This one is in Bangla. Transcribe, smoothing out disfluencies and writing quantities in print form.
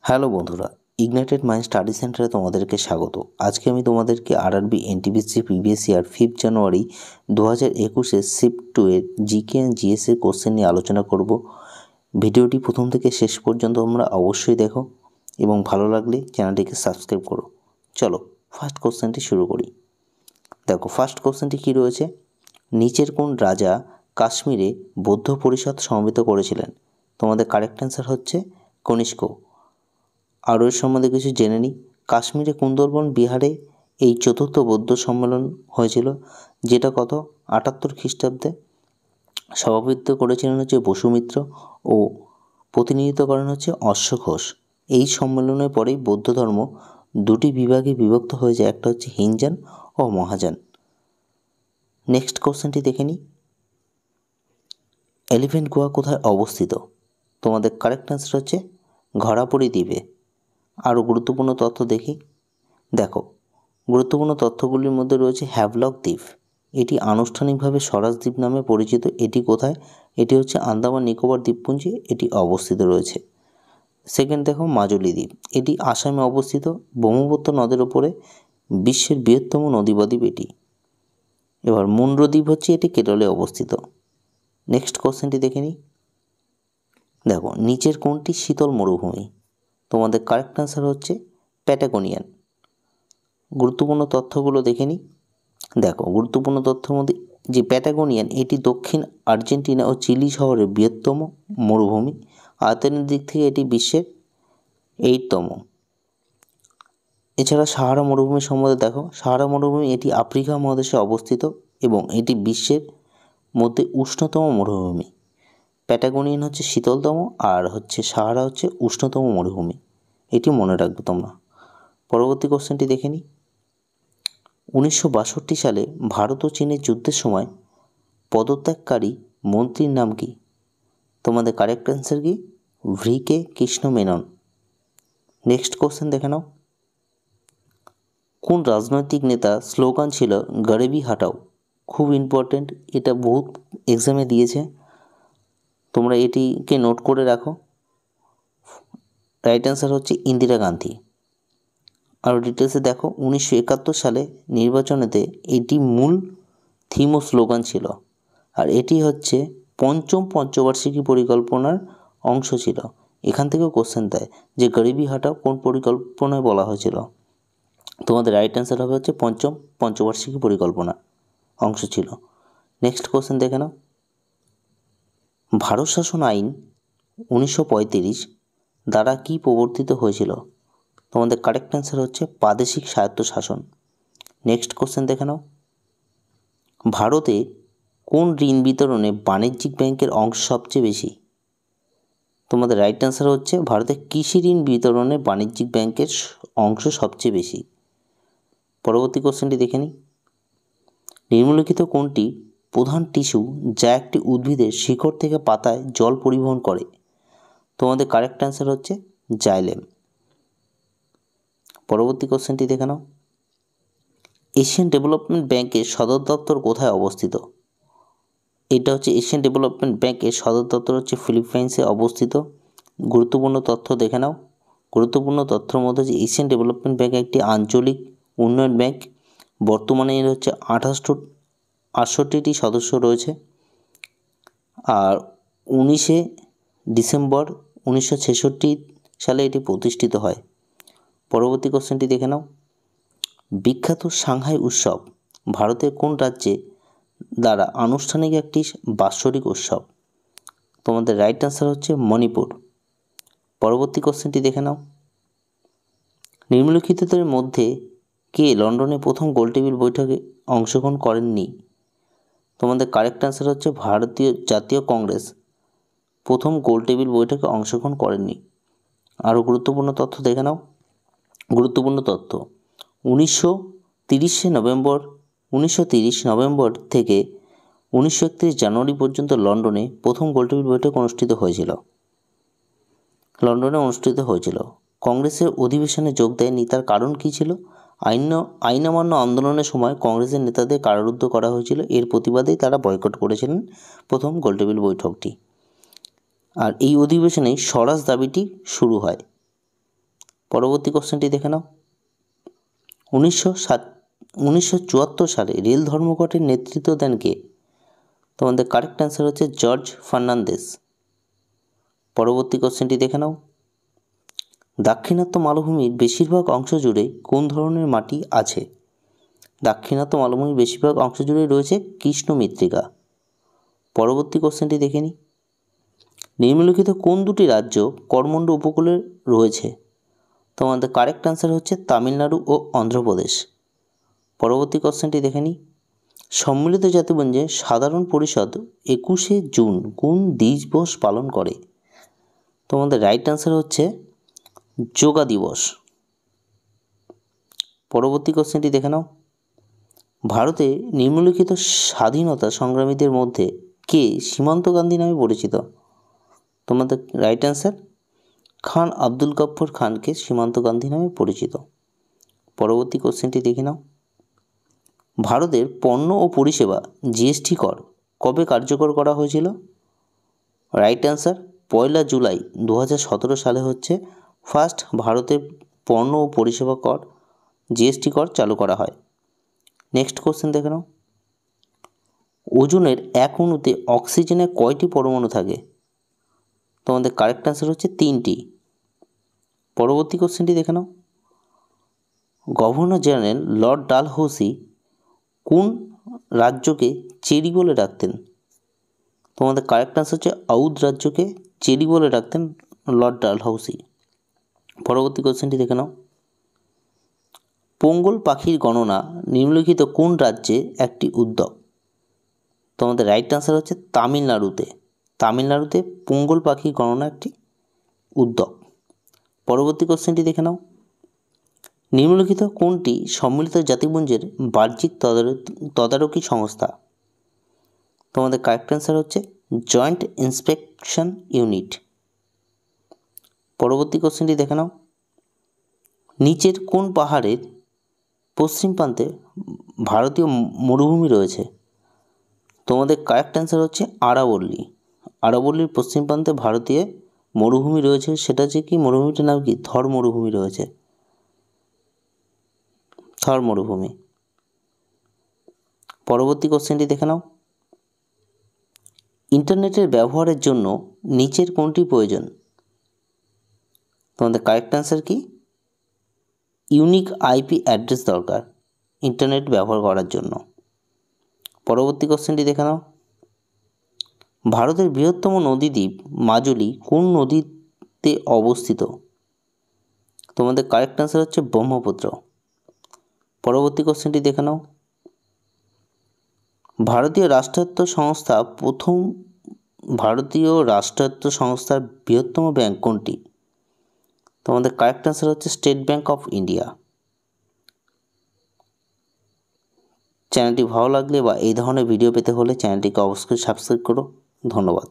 হ্যালো বন্ধুরা, ইগনাইটেড মাইন্ড স্টাডি সেন্টারে তোমাদেরকে স্বাগত। আজকে আমি তোমাদেরকে আরআরবি এনটিপিসি প্রিভিয়াস ইয়ার 5 জানুয়ারি 2021 শিফট 2 এর জিকে অ্যান্ড জিএস এর কোশ্চেন নিয়ে আলোচনা করব। ভিডিওটি প্রথম থেকে শেষ পর্যন্ত তোমরা অবশ্যই দেখো এবং ভালো লাগলে চ্যানেলটিকে সাবস্ক্রাইব করো। চলো ফার্স্ট কোশ্চেনটি শুরু করি। দেখো ফার্স্ট কোশ্চেনটি কী রয়েছে, নিচের কোন রাজা কাশ্মীরে বৌদ্ধ পরিষদ সমবেত করেছিলেন? তোমাদের কারেক্ট অ্যান্সার হচ্ছে কনিষ্ক। আরও এর সম্বন্ধে কিছু জেনে নিই। কাশ্মীরে কুন্দরবন বিহারে এই চতুর্থ বৌদ্ধ সম্মেলন হয়েছিল, যেটা কত 78 খ্রিস্টাব্দে। সভাপতিত্ব করেছিলেন হচ্ছে বসুমিত্র ও প্রতিনিধিত্ব করেন হচ্ছে অশ্ব ঘোষ। এই সম্মেলনের পরেই বৌদ্ধ ধর্ম দুটি বিভাগে বিভক্ত হয়ে যায়, একটা হচ্ছে হিনজান ও মহাযান। নেক্সট কোশ্চেনটি দেখে নিই। এলিফ্যান্ট গুহা কোথায় অবস্থিত? তোমাদের কারেক্ট অ্যান্সার হচ্ছে ঘোড়াপুরী দ্বীপে। আরও গুরুত্বপূর্ণ তথ্য দেখি। দেখো গুরুত্বপূর্ণ তথ্যগুলির মধ্যে রয়েছে হ্যাভলক দ্বীপ, এটি আনুষ্ঠানিকভাবে স্বরাজ দ্বীপ নামে পরিচিত। এটি কোথায়? এটি হচ্ছে আন্দামান নিকোবর দ্বীপপুঞ্জে এটি অবস্থিত রয়েছে। সেকেন্ড দেখো মাজুলি দ্বীপ, এটি আসামে অবস্থিত। ব্রহ্মপুত্র নদের উপরে বিশ্বের বৃহত্তম নদী বদ্বীপ এটি। এবার মুন্ড্রো দ্বীপ হচ্ছে এটি কেরলে অবস্থিত। নেক্সট কোশ্চেনটি দেখে নিই। দেখো নিচের কোনটি শীতল মরুভূমি? তোমাদের কারেক্ট অ্যান্সার হচ্ছে প্যাটাগোনিয়ান। গুরুত্বপূর্ণ তথ্যগুলো দেখে নিই। দেখো গুরুত্বপূর্ণ তথ্যের মধ্যে যে প্যাটাগোনিয়ান এটি দক্ষিণ আর্জেন্টিনা ও চিলি শহরের বৃহত্তম মরুভূমি। আয়তনের দিক থেকে এটি বিশ্বের 8তম। এছাড়া সাহারা মরুভূমি সম্বন্ধে দেখো, সাহারা মরুভূমি এটি আফ্রিকা মহাদেশে অবস্থিত এবং এটি বিশ্বের মধ্যে উষ্ণতম মরুভূমি। প্যাটাগোনিয়ান হচ্ছে শীতলতম আর হচ্ছে সাহারা হচ্ছে উষ্ণতম মরুভূমি, এটি মনে রাখবে তোমরা। পরবর্তী কোশ্চেনটি দেখে নিই। 1962 সালে ভারত ও চীনের যুদ্ধের সময় পদত্যাগকারী মন্ত্রীর নাম কি? তোমাদের কারেক্ট অ্যান্সার কি? VK Krishna Menon. Next question দেখে নাও। কোন রাজনৈতিক নেতা স্লোগান ছিল গরিবি হাটাও? খুব ইম্পর্টেন্ট, এটা বহুত এক্সামে দিয়েছে, তোমরা এটিকে নোট করে রাখো। রাইট অ্যান্সার হচ্ছে ইন্দিরা গান্ধী। আরও ডিটেলসে দেখো 1971 সালে নির্বাচনেতে এটি মূল থিম ও স্লোগান ছিল, আর এটি হচ্ছে পঞ্চবার্ষিকী পরিকল্পনার অংশ ছিল। এখান থেকেও কোশ্চেন দেয় যে গরিবি হাটাও কোন পরিকল্পনায় বলা হয়েছিল? তোমাদের রাইট অ্যান্সার হবে হচ্ছে পঞ্চবার্ষিকী পরিকল্পনা অংশ ছিল। নেক্সট কোশ্চেন দেখে নাও। ভারত শাসন আইন 1935 দ্বারা কি প্রবর্তিত হয়েছিল? তোমাদের কারেক্ট অ্যান্সার হচ্ছে প্রাদেশিক স্বায়ত্তশাসন। নেক্সট কোশ্চেন দেখে নাও। ভারতে কোন ঋণ বিতরণে বাণিজ্যিক ব্যাংকের অংশ সবচেয়ে বেশি? তোমাদের রাইট অ্যান্সার হচ্ছে ভারতে কৃষি ঋণ বিতরণে বাণিজ্যিক ব্যাংকের অংশ সবচেয়ে বেশি। পরবর্তী কোশ্চেনটি দেখে নিই। নিম্নলিখিত কোনটি প্রধান টিস্যু যা একটি উদ্ভিদের শিকড় থেকে পাতায় জল পরিবহন করে? তোমাদের কারেক্ট অ্যান্সার হচ্ছে জাইলেম। পরবর্তী কোশ্চেনটি দেখে নাও। এশিয়ান ডেভেলপমেন্ট ব্যাংকের সদর দপ্তর কোথায় অবস্থিত? এটা হচ্ছে এশিয়ান ডেভেলপমেন্ট ব্যাংকের সদর দপ্তর হচ্ছে ফিলিপাইন্সে অবস্থিত। গুরুত্বপূর্ণ তথ্য দেখে নাও। গুরুত্বপূর্ণ তথ্যের মধ্যে হচ্ছে এশিয়ান ডেভেলপমেন্ট ব্যাংক একটি আঞ্চলিক উন্নয়ন ব্যাংক। বর্তমানে এর হচ্ছে 68টি সদস্য রয়েছে, আর 19 ডিসেম্বর 1966 সালে এটি প্রতিষ্ঠিত হয়। পরবর্তী কোশ্চেনটি দেখে নাও। বিখ্যাত সাংহাই উৎসব ভারতের কোন রাজ্যে দ্বারা আনুষ্ঠানিক একটি বাৎসরিক উৎসব? তোমাদের রাইট অ্যান্সার হচ্ছে মণিপুর। পরবর্তী কোশ্চেনটি দেখে নাও। নিম্নলিখিতদের মধ্যে কে লন্ডনে প্রথম গোলটেবিল বৈঠকে অংশগ্রহণ করেননি? তোমাদের কারেক্ট অ্যান্সার হচ্ছে ভারতীয় জাতীয় কংগ্রেস প্রথম গোলটেবিল বৈঠকে অংশগ্রহণ করেননি। আরও গুরুত্বপূর্ণ তথ্য দেখে নাও। গুরুত্বপূর্ণ তথ্য 1930 নভেম্বর থেকে 1931 জানুয়ারি পর্যন্ত লন্ডনে প্রথম গোলটেবিল বৈঠক অনুষ্ঠিত হয়েছিল। কংগ্রেসের অধিবেশনে যোগ দেয়নি, তার কারণ কী ছিল? আইন অমান্য আন্দোলনের সময় কংগ্রেসের নেতাদের কারারুদ্ধ করা হয়েছিল, এর প্রতিবাদেই তারা বয়কট করেছিলেন প্রথম গোলটেবিল বৈঠকটি। আর এই অধিবেশনেই স্বরাজ দাবিটি শুরু হয়। পরবর্তী কোশ্চেনটি দেখে নাও। 1974 সালে রেল ধর্মঘটের নেতৃত্ব দেন কে? তোমাদের কারেক্ট অ্যান্সার হচ্ছে জর্জ ফার্নান্দেজ। পরবর্তী কোশ্চেনটি দেখে নাও। দাক্ষিণাত্য মালভূমির বেশিরভাগ অংশ জুড়ে কোন ধরনের মাটি আছে? দাক্ষিণাত্য মালভূমির বেশিরভাগ অংশ জুড়ে রয়েছে কৃষ্ণ মৃত্তিকা। পরবর্তী কোশ্চেনটি দেখে নিই। নিম্নলিখিত কোন দুটি রাজ্য করমণ্ড উপকূলে রয়েছে? তোমাদের কারেক্ট অ্যান্সার হচ্ছে তামিলনাড়ু ও অন্ধ্রপ্রদেশ। পরবর্তী কোশ্চেনটি দেখে নিই। সম্মিলিত জাতিপুঞ্জের সাধারণ পরিষদ 21শে জুন কোন দিবস পালন করে? তোমাদের রাইট অ্যান্সার হচ্ছে যোগা দিবস। পরবর্তী কোশ্চেনটি দেখে নাও। ভারতে নিম্নলিখিত স্বাধীনতা সংগ্রামীদের মধ্যে কে সীমান্ত গান্ধী নামে পরিচিত? তোমাদের রাইট অ্যান্সার খান আব্দুল গফ্ফর খানকে সীমান্ত গান্ধী নামে পরিচিত। পরবর্তী কোশ্চেনটি দেখে নাও। ভারতের পণ্য ও পরিষেবা জিএসটি কর কবে কার্যকর করা হয়েছিল? রাইট অ্যান্সার 1 জুলাই 2017 সালে হচ্ছে ফার্স্ট ভারতের পণ্য ও পরিষেবা কর জিএসটি কর চালু করা হয়। নেক্সট কোশ্চেন দেখে নাও। ওজনের এক অণুতে অক্সিজেনের কয়টি পরমাণু থাকে? তোমাদের কারেক্ট অ্যান্সার হচ্ছে 3টি। পরবর্তী কোশ্চেনটি দেখে নাও। গভর্নর জেনারেল লর্ড ডালহৌসি কোন রাজ্যকে চেরি বলে ডাকতেন? তোমাদের কারেক্ট অ্যান্সার হচ্ছে আউধ রাজ্যকে চেরি বলে ডাকতেন লর্ড ডালহৌসি। পরবর্তী কোশ্চেনটি দেখে নাও। পোঙ্গল পাখির গণনা নিম্নলিখিত কোন রাজ্যে একটি উদ্যোগ? তোমাদের রাইট অ্যান্সার হচ্ছে তামিলনাড়ুতে। তামিলনাড়ুতে পোঙ্গল পাখির গণনা একটি উদ্যোগ। পরবর্তী কোশ্চেনটি দেখে নাও। নিম্নলিখিত কোনটি সম্মিলিত জাতিপুঞ্জের বাহ্যিক তদারকি সংস্থা? তোমাদের কারেক্ট অ্যান্সার হচ্ছে জয়েন্ট ইন্সপেকশন ইউনিট। পরবর্তী কোশ্চেনটি দেখে নাও। নিচের কোন পাহাড়ের পশ্চিম প্রান্তে ভারতীয় মরুভূমি রয়েছে? তোমাদের কারেক্ট অ্যান্সার হচ্ছে আরাবল্লী। আরাবল্লীর পশ্চিম প্রান্তে ভারতীয় মরুভূমি রয়েছে, সেটা হচ্ছে কি মরুভূমিটার নাম কি? থর মরুভূমি রয়েছে, থর মরুভূমি। পরবর্তী কোশ্চেনটি দেখে নাও। ইন্টারনেটের ব্যবহারের জন্য নিচের কোনটি প্রয়োজন? তোমাদের কারেক্ট অ্যান্সার কি? ইউনিক আইপি অ্যাড্রেস দরকার ইন্টারনেট ব্যবহার করার জন্য। পরবর্তী কোশ্চেনটি দেখে নাও। ভারতের বৃহত্তম নদীদ্বীপ মাজুলি কোন নদীতে অবস্থিত? তোমাদের কারেক্ট অ্যান্সার হচ্ছে ব্রহ্মপুত্র। পরবর্তী কোশ্চেনটি দেখে নাও। ভারতীয় রাষ্ট্রায়ত্ত সংস্থার বৃহত্তম ব্যাংক কোনটি? তোমাদের কারেক্ট অ্যান্সার হচ্ছে স্টেট ব্যাংক অফ ইন্ডিয়া। চ্যানেলটি ভালো লাগলে বা এই ধরনের ভিডিও পেতে হলে চ্যানেলটিকে অবশ্যই সাবস্ক্রাইব করো। ধন্যবাদ।